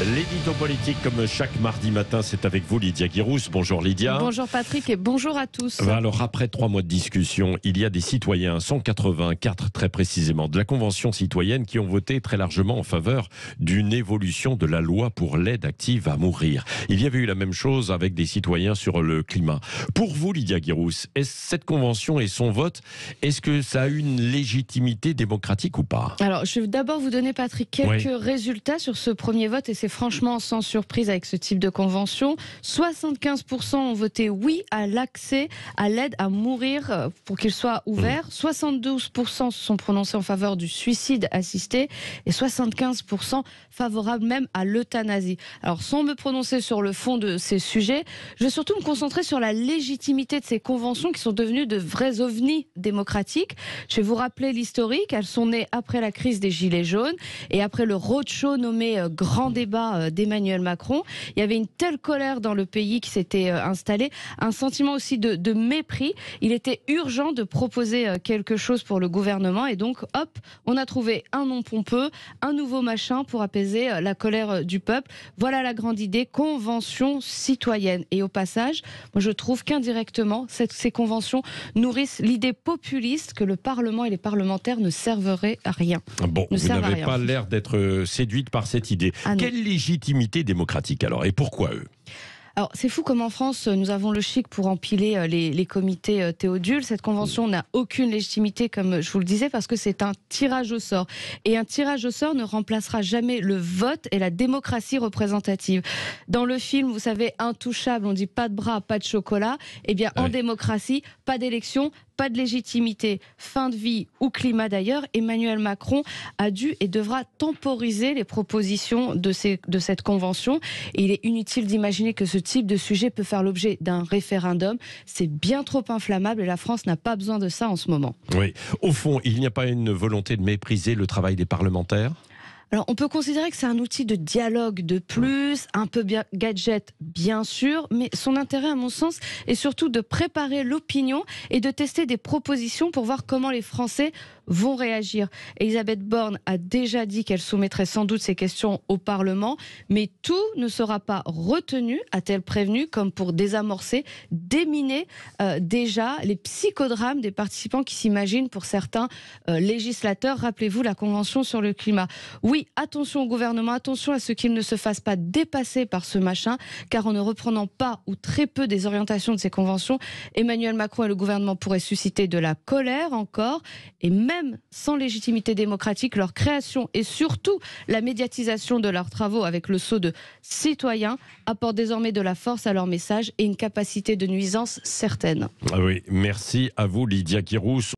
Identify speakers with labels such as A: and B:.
A: L'édito politique, comme chaque mardi matin, c'est avec vous, Lydia Guirousse. Bonjour Lydia.
B: Bonjour Patrick et bonjour à tous.
A: Alors, après 3 mois de discussion, il y a des citoyens, 184 très précisément, de la Convention citoyenne qui ont voté très largement en faveur d'une évolution de la loi pour l'aide active à mourir. Il y avait eu la même chose avec des citoyens sur le climat. Pour vous, Lydia Guirousse, cette convention et son vote, est-ce que ça a une légitimité démocratique ou pas?
B: Alors, je vais d'abord vous donner, Patrick, quelques résultats sur ce premier vote et c'est franchement sans surprise avec ce type de convention. 75% ont voté oui à l'accès à l'aide à mourir pour qu'il soit ouvert. 72% se sont prononcés en faveur du suicide assisté et 75% favorables même à l'euthanasie. Alors, sans me prononcer sur le fond de ces sujets, je vais surtout me concentrer sur la légitimité de ces conventions qui sont devenues de vrais ovnis démocratiques. Je vais vous rappeler l'historique. Elles sont nées après la crise des Gilets jaunes et après le roadshow nommé Grand Débat d'Emmanuel Macron. Il y avait une telle colère dans le pays qui s'était installée, un sentiment aussi de mépris. Il était urgent de proposer quelque chose pour le gouvernement et donc, hop, on a trouvé un nom pompeux, un nouveau machin pour apaiser la colère du peuple. Voilà la grande idée, convention citoyenne. Et au passage, moi je trouve qu'indirectement, ces conventions nourrissent l'idée populiste que le Parlement et les parlementaires ne serveraient à rien.
A: Bon, vous n'avez pas l'air d'être séduite par cette idée. Quelle légitimité démocratique alors? Et pourquoi eux?
B: Alors, c'est fou comme en France, nous avons le chic pour empiler les comités Théodule. Cette convention n'a aucune légitimité, comme je vous le disais, parce que c'est un tirage au sort. Et un tirage au sort ne remplacera jamais le vote et la démocratie représentative. Dans le film, vous savez, Intouchable, on dit pas de bras, pas de chocolat. Eh bien, en démocratie, pas d'élection, pas de légitimité, fin de vie ou climat d'ailleurs, Emmanuel Macron a dû et devra temporiser les propositions de cette convention. Et il est inutile d'imaginer que ce type de sujet peut faire l'objet d'un référendum. C'est bien trop inflammable et la France n'a pas besoin de ça en ce moment.
A: Oui. Au fond, il n'y a pas une volonté de mépriser le travail des parlementaires ?
B: Alors, on peut considérer que c'est un outil de dialogue de plus, un peu gadget, bien sûr, mais son intérêt, à mon sens, est surtout de préparer l'opinion et de tester des propositions pour voir comment les Français vont réagir. Elisabeth Borne a déjà dit qu'elle soumettrait sans doute ces questions au Parlement, mais tout ne sera pas retenu, a-t-elle prévenu, comme pour désamorcer, déminer déjà les psychodrames des participants qui s'imaginent pour certains législateurs. Rappelez-vous la Convention sur le climat. Oui, attention au gouvernement, attention à ce qu'il ne se fasse pas dépasser par ce machin, car en ne reprenant pas ou très peu des orientations de ces conventions, Emmanuel Macron et le gouvernement pourraient susciter de la colère encore, et même sans légitimité démocratique, leur création et surtout la médiatisation de leurs travaux avec le sceau de citoyen apportent désormais de la force à leur message et une capacité de nuisance certaine.
A: Ah oui, merci à vous Lydia Guirousse.